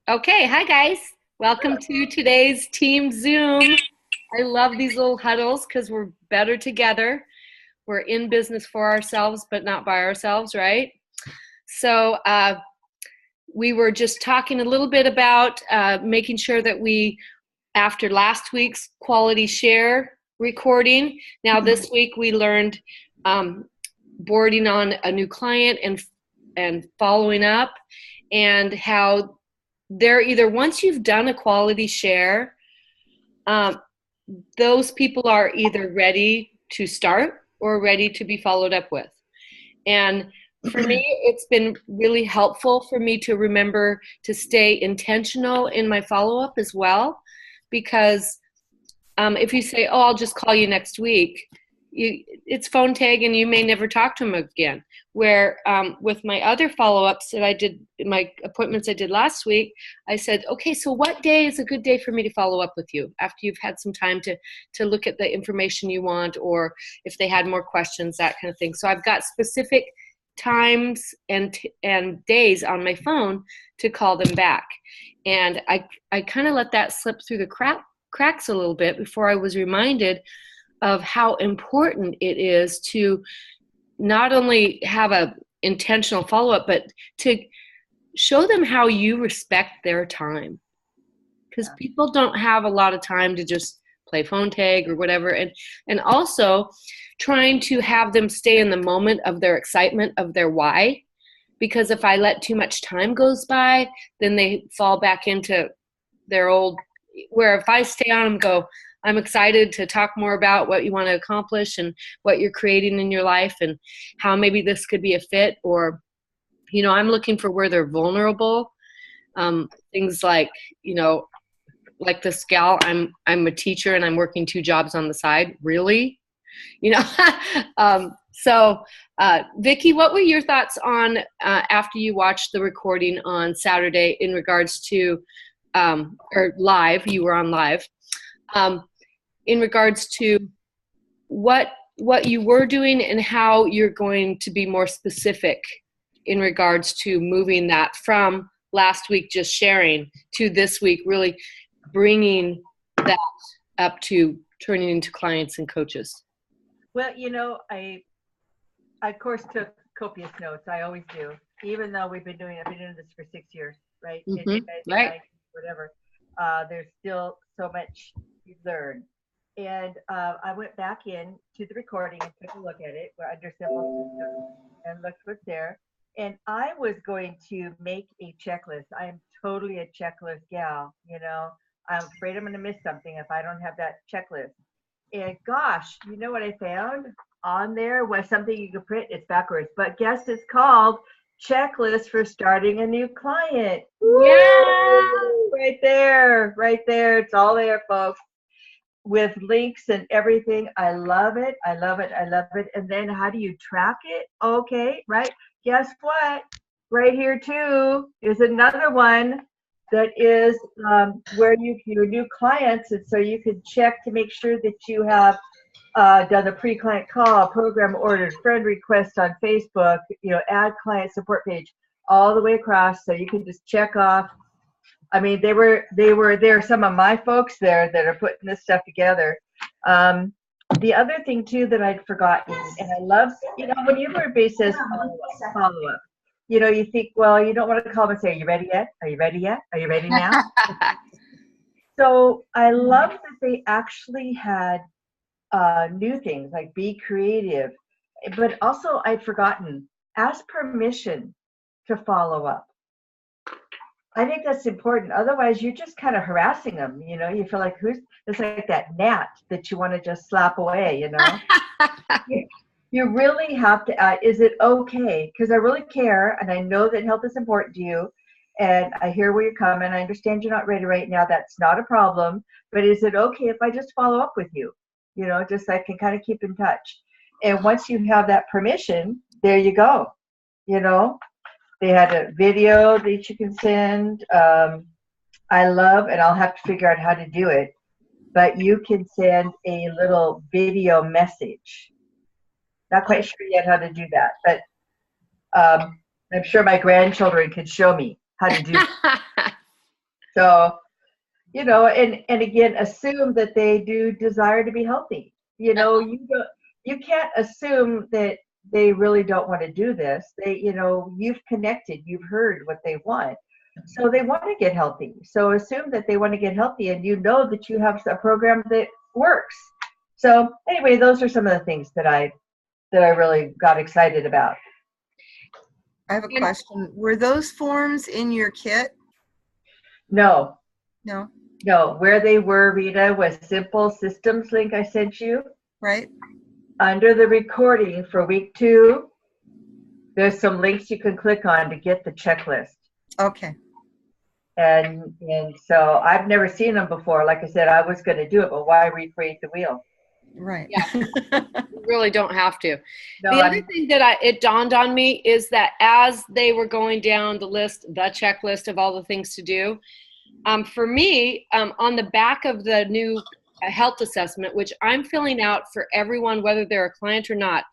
Okay, hi guys. Welcome to today's team Zoom. I love these little huddles because we're better together. We're in business for ourselves, but not by ourselves, right? So we were just talking a little bit about making sure that after last week's quality share recording, now this week we learned boarding on a new client and following up, and how they're either, once you've done a quality share, those people are either ready to start or ready to be followed up with. And for me, it's been really helpful for me to remember to stay intentional in my follow-up as well, because if you say, oh, I'll just call you next week, it's phone tag and you may never talk to them again. Where with my other follow-ups that I did, my appointments I did last week, I said, okay, so what day is a good day for me to follow up with you after you've had some time to look at the information you want, or if they had more questions, that kind of thing. So I've got specific times and days on my phone to call them back. And I kind of let that slip through the cracks a little bit before I was reminded of how important it is to not only have a intentional follow-up, but to show them how you respect their time. Because people don't have a lot of time to just play phone tag or whatever. And also trying to have them stay in the moment of their excitement, of their why. Because if I let too much time goes by, then they fall back into their old, where if I stay on them, go, I'm excited to talk more about what you want to accomplish and what you're creating in your life and how maybe this could be a fit, or, I'm looking for where they're vulnerable. Things like, like this gal, I'm a teacher and I'm working 2 jobs on the side. Really? So Vicki, what were your thoughts on after you watched the recording on Saturday in regards to, or live, you were on live, in regards to what you were doing and how you're going to be more specific in regards to moving that from last week just sharing to this week really bringing that up to turning into clients and coaches? Well, I of course took copious notes. I always do, even though I've been doing this for 6 years, right? Right. Whatever. There's still so much to learn. And I went back in to the recording and took a look at it. We're under simple systems and looked what's there. And I was going to make a checklist. I am totally a checklist gal. I'm afraid I'm going to miss something if I don't have that checklist. And gosh, you know what I found on there was something you could print. It's backwards, but guess it's called checklist for starting a new client. Yeah. Right there, right there. It's all there, folks, with links and everything. I love it. I love it. I love it. And then how do you track it? Okay, right. Guess what? Right here too is another one that is where your new clients, and so you can check to make sure that you have done a pre-client call, program ordered, friend request on Facebook, add client support page, all the way across. So you can just check off. I mean, there are some of my folks there that are putting this stuff together. The other thing too that I'd forgotten, and I love, when you were basis follow up, you think, well, you don't want to call them and say, are you ready yet? Are you ready yet? Are you ready now? So I love that they actually had new things like be creative, but also I'd forgotten, ask permission to follow up. I think that's important. Otherwise, you're just kind of harassing them. You feel like it's like that gnat that you want to just slap away. You really have to ask, is it okay? Because I really care, and I know that health is important to you, and I hear where you're coming. I understand you're not ready right now. That's not a problem. But is it okay if I just follow up with you? Just so I can kind of keep in touch. And once you have that permission, there you go. They had a video that you can send. I love, and I'll have to figure out how to do it, but you can send a little video message. Not quite sure yet how to do that, but I'm sure my grandchildren could show me how to do it. So, and again, assume that they do desire to be healthy. You can't assume that they really don't want to do this. You've connected, you've heard what they want. So they want to get healthy. So assume that they want to get healthy, and that you have a program that works. So anyway, those are some of the things that I really got excited about. I have a question. Were those forms in your kit? No. No. No, where they were, Rita, was Simple Systems link I sent you. Right. Under the recording for week 2, there's some links you can click on to get the checklist. Okay. And so I've never seen them before. Like I said, I was going to do it, but why recreate the wheel? Right. Yeah. You really don't have to. No, the other thing that it dawned on me is that as they were going down the checklist of all the things to do, for me, on the back of the new health assessment, which I'm filling out for everyone, whether they're a client or not,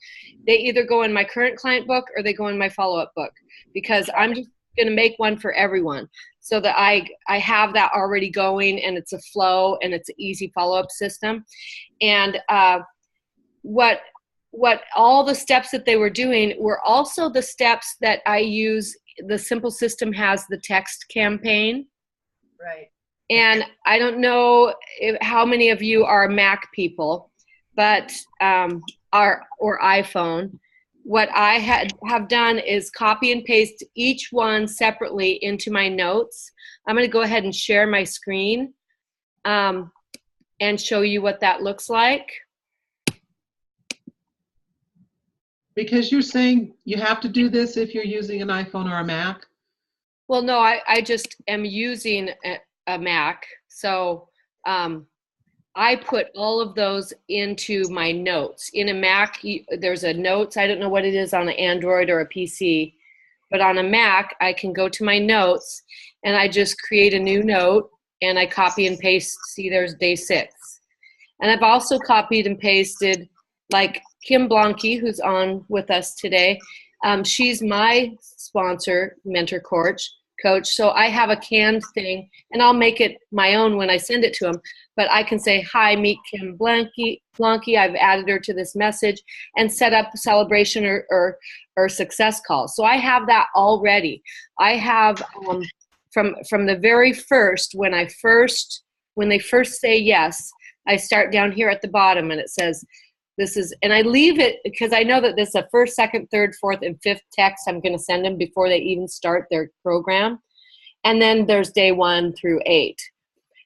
they either go in my current client book or they go in my follow-up book, because I'm just going to make one for everyone so that I have that already going, and it's a flow and it's an easy follow-up system. And what all the steps that they were doing were also the steps that I use. The Simple System has the text campaign. Right. And I don't know how many of you are Mac people, but or iPhone. What I have done is copy and paste each one separately into my notes. I'm going to go ahead and share my screen and show you what that looks like. Because you're saying you have to do this if you're using an iPhone or a Mac? Well, no, I just am using a Mac. So I put all of those into my notes. In a Mac, there's a notes. I don't know what it is on an Android or a PC, but on a Mac, I can go to my notes and I just create a new note and I copy and paste. See, there's day 6. And I've also copied and pasted, like Kim Blanke, who's on with us today. She's my sponsor, mentor coach. So I have a canned thing, and I'll make it my own when I send it to them. But I can say, hi, meet Kim Blanke. I've added her to this message, and set up a celebration or success call. So I have that already. I have from the very first, when they first say yes, I start down here at the bottom, and it says, this is, and I leave it because I know that this is a 1st, 2nd, 3rd, 4th, and 5th text I'm going to send them before they even start their program. And then there's day 1 through 8.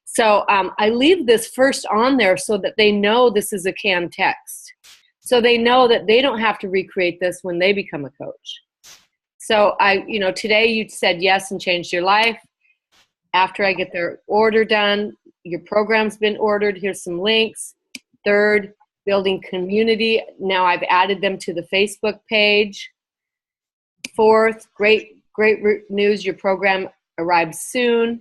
So I leave this first on there so that they know this is a canned text. So they know that they don't have to recreate this when they become a coach. So today you said yes and changed your life. After I get their order done, your program's been ordered. Here's some links. 3rd, building community. Now I've added them to the Facebook page. 4th, great news. Your program arrives soon.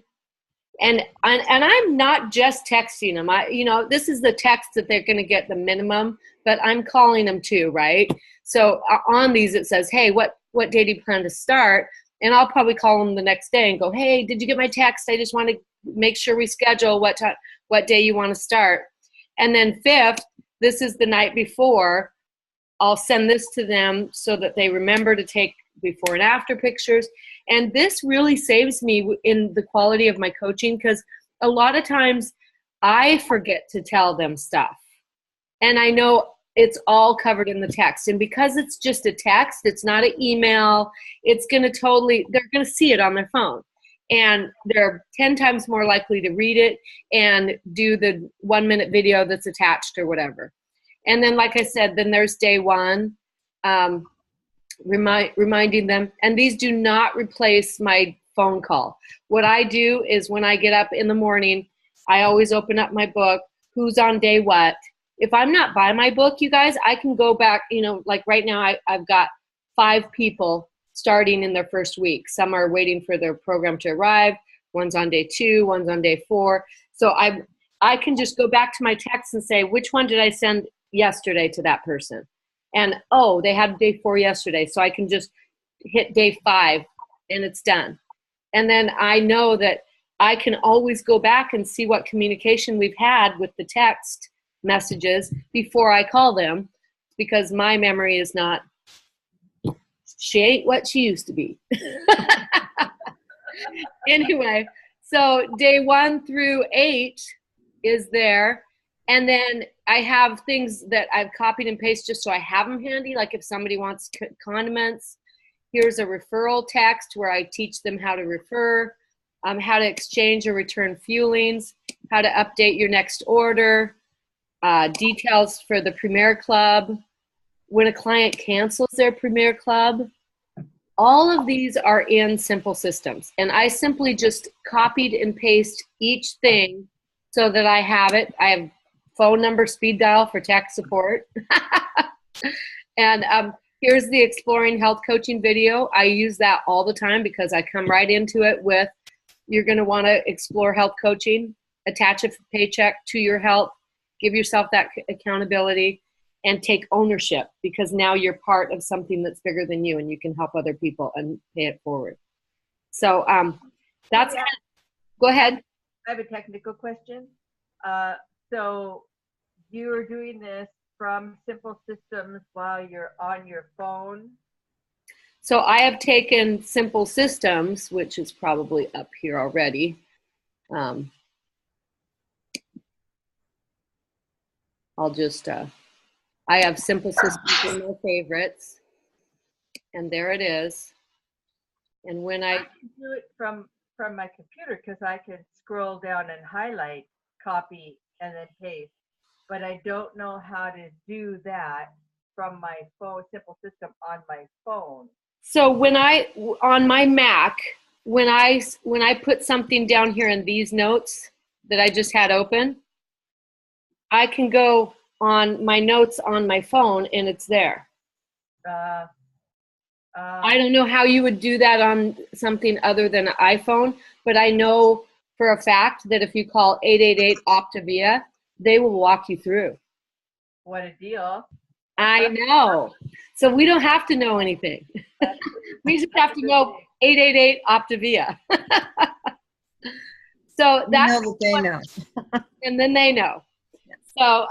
And I'm not just texting them. This is the text that they're going to get the minimum, but I'm calling them too, right? So on these it says, hey, what day do you plan to start? And I'll probably call them the next day and go, hey, did you get my text? I just want to make sure we schedule what day you want to start. And then 5th, this is the night before. I'll send this to them so that they remember to take before and after pictures. And this really saves me in the quality of my coaching, because a lot of times I forget to tell them stuff. And I know it's all covered in the text. And because it's just a text, it's not an email, they're going to see it on their phone. And they're 10 times more likely to read it and do the 1-minute video that's attached or whatever. And then, like I said, then there's day 1, reminding them. And these do not replace my phone call. What I do is when I get up in the morning, I always open up my book, who's on day what. If I'm not by my book, you guys, I can go back, like right now I've got 5 people starting in their first week. Some are waiting for their program to arrive. One's on day 2, one's on day 4. So I can just go back to my text and say, which one did I send yesterday to that person? And, oh, they had day 4 yesterday. So I can just hit day 5 and it's done. And then I know that I can always go back and see what communication we've had with the text messages before I call them, because my memory is not, she ain't what she used to be. Anyway, so day 1 through 8 is there. And then I have things that I've copied and pasted just so I have them handy. Like if somebody wants condiments, here's a referral text where I teach them how to refer, how to exchange or return fuelings, how to update your next order, details for the Premier Club, when a client cancels their Premier Club. All of these are in Simple Systems. And I simply just copied and paste each thing so that I have it. I have phone number, speed dial for tech support. And here's the Exploring Health Coaching video. I use that all the time because I come right into it with, you're going to want to explore health coaching, attach a paycheck to your health, give yourself that accountability, and take ownership, because now you're part of something that's bigger than you and you can help other people and pay it forward. So that's, go ahead. I have a technical question. So you're doing this from Simple Systems while you're on your phone? So I have taken Simple Systems, which is probably up here already. I'll just, I have Simple Systems in my favorites, and there it is. And when I can do it from my computer, because I can scroll down and highlight, copy, and then paste. But I don't know how to do that from my phone, Simple System on my phone. So when on my Mac, when I put something down here in these notes that I just had open, I can go on my notes on my phone and it's there. I don't know how you would do that on something other than an iPhone, but I know for a fact that if you call 888-OPTAVIA, they will walk you through. What a deal. I know. So we don't have to know anything. We just have to know 888-OPTAVIA. So that's what they know. And then they know. So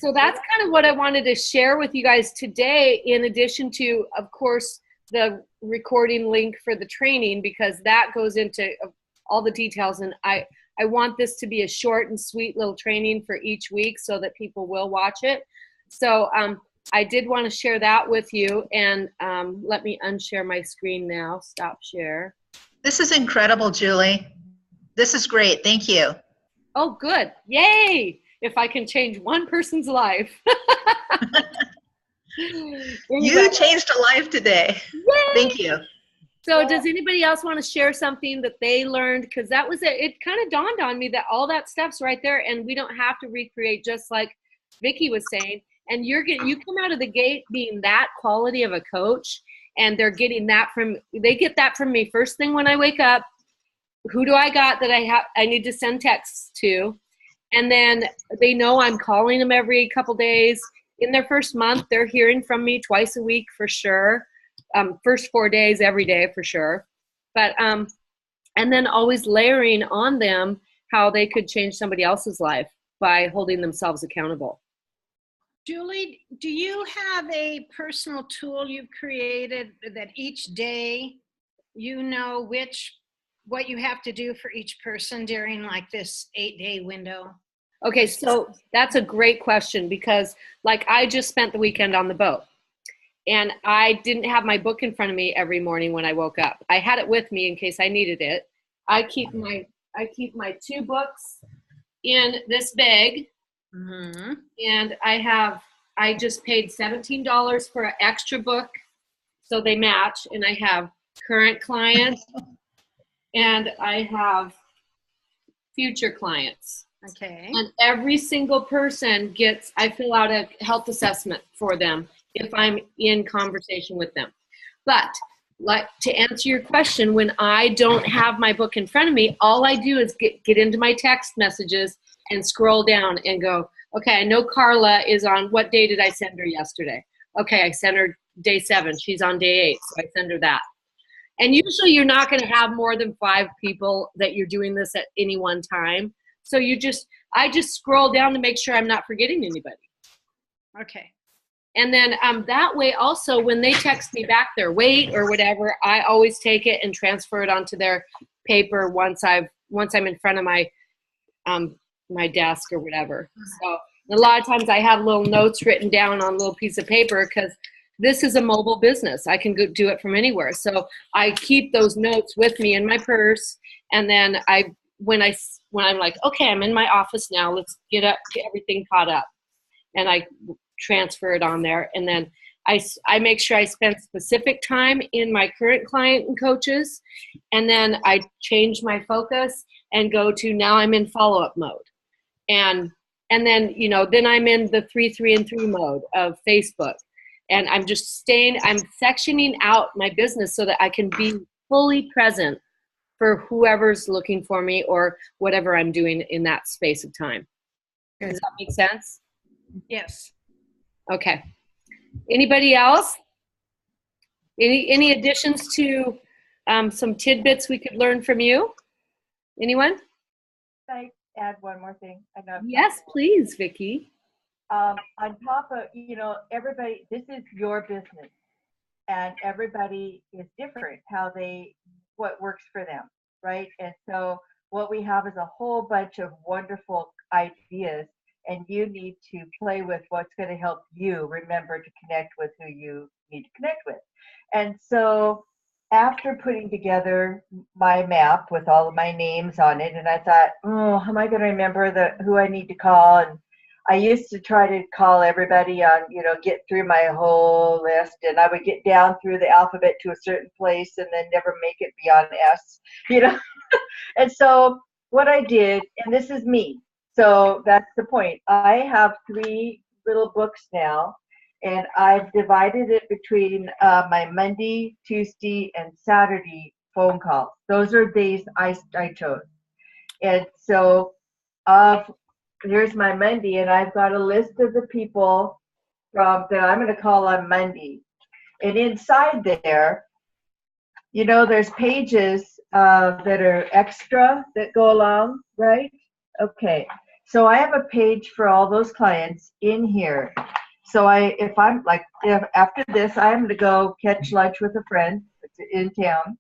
so that's kind of what I wanted to share with you guys today, in addition to, of course, the recording link for the training, because that goes into all the details. And I want this to be a short and sweet little training for each week so that people will watch it. So I did want to share that with you. And let me unshare my screen now. Stop share. This is incredible, Julie. This is great. Thank you. Oh, good. Yay. If I can change one person's life. You changed a life today. Yay! Thank you. So does anybody else want to share something that they learned? Because that was it. It kind of dawned on me that all that stuff's right there, and we don't have to recreate, just like Vicki was saying. And you come out of the gate being that quality of a coach, and they're getting that they get that from me first thing when I wake up. Who do I got that I need to send texts to? And then they know I'm calling them every couple days. In their first month, they're hearing from me twice a week for sure. First 4 days, every day for sure. But and then always layering on them how they could change somebody else's life by holding themselves accountable. Julie, do you have a personal tool you've created that each day you know what you have to do for each person during like this 8-day window? Okay, so that's a great question, because like I just spent the weekend on the boat and I didn't have my book in front of me every morning when I woke up. I had it with me in case I needed it. I keep my 2 books in this bag. Mm-hmm. And I just paid $17 for an extra book so they match, and I have current clients and I have future clients. Okay. And every single person I fill out a health assessment for them if I'm in conversation with them. But like to answer your question, when I don't have my book in front of me, all I do is get into my text messages and scroll down and go, okay, I know Carla is on, what day did I send her yesterday? Okay, I sent her day 7. She's on day 8, so I send her that. And usually you're not going to have more than 5 people that you're doing this at any one time. So I just scroll down to make sure I'm not forgetting anybody. Okay. And then that way also when they text me back their weight or whatever, I always take it and transfer it onto their paper once I'm in front of my my desk or whatever. So a lot of times I have little notes written down on a little piece of paper because this is a mobile business. I can go do it from anywhere. So I keep those notes with me in my purse. And then when I'm like, okay, I'm in my office now, let's get everything caught up. And I transfer it on there. And then I make sure I spend specific time in my current client and coaches. And then I change my focus and go to now I'm in follow-up mode. And then, then I'm in the 3, 3, and 3 mode of Facebook. And I'm sectioning out my business so that I can be fully present for whoever's looking for me or whatever I'm doing in that space of time. Does that make sense? Yes. Okay. Anybody else? Any additions to some tidbits we could learn from you? Anyone? Can I add one more thing? I know. Yes, please, Vicki. On top of, everybody, this is your business, and everybody is different what works for them, right? And so what we have is a whole bunch of wonderful ideas, and you need to play with what's going to help you remember to connect with who you need to connect with. And so after putting together my map with all of my names on it, and I thought, how am I going to remember who I need to call? And I used to try to call everybody on, get through my whole list, and I would get down through the alphabet to a certain place and then never make it beyond S, And so what I did, and this is me, so that's the point. I have 3 little books now, and I've divided it between my Monday, Tuesday, and Saturday phone calls. Those are days I chose. And so here's my Monday, and I've got a list of the people that I'm going to call on Monday. And inside there, there's pages that are extra that go along, right? Okay. So I have a page for all those clients in here. So if after this, I'm going to go catch lunch with a friend in town.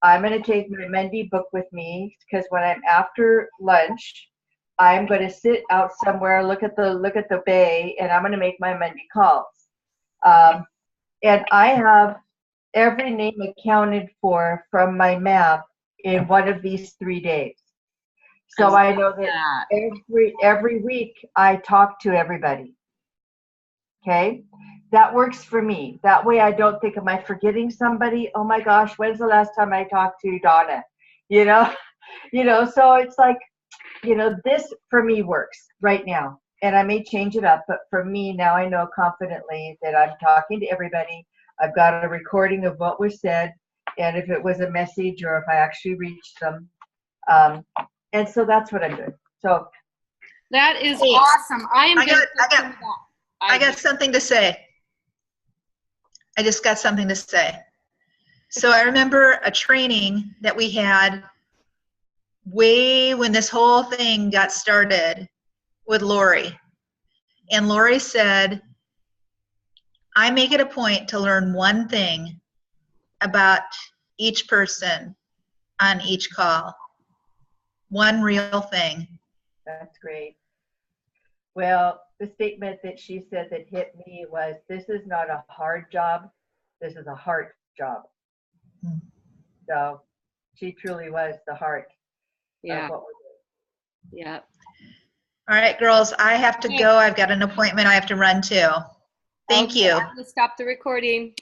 I'm going to take my Monday book with me because when I'm after lunch, I'm going to sit out somewhere, look at the bay, and I'm going to make my Monday calls. And I have every name accounted for from my map in one of these 3 days. So I know that every week I talk to everybody. Okay, that works for me. That way I don't think, am I forgetting somebody? Oh my gosh, when's the last time I talked to Donna? So it's like, this for me works right now. And I may change it up, but for me now I know confidently that I'm talking to everybody. I've got a recording of what was said, and if it was a message or if I actually reached them. And so that's what I'm doing. So that is awesome. I got something to say. I just got something to say. So I remember a training that we had way when this whole thing got started with Lori. And Lori said, I make it a point to learn one thing about each person on each call. One real thing. That's great. Well, the statement that she said that hit me was, this is not a hard job, this is a heart job. So she truly was the heart of what we're doing. Yeah. All right, girls, I have to go. I've got an appointment I have to run to. Thank you. I'm going to stop the recording.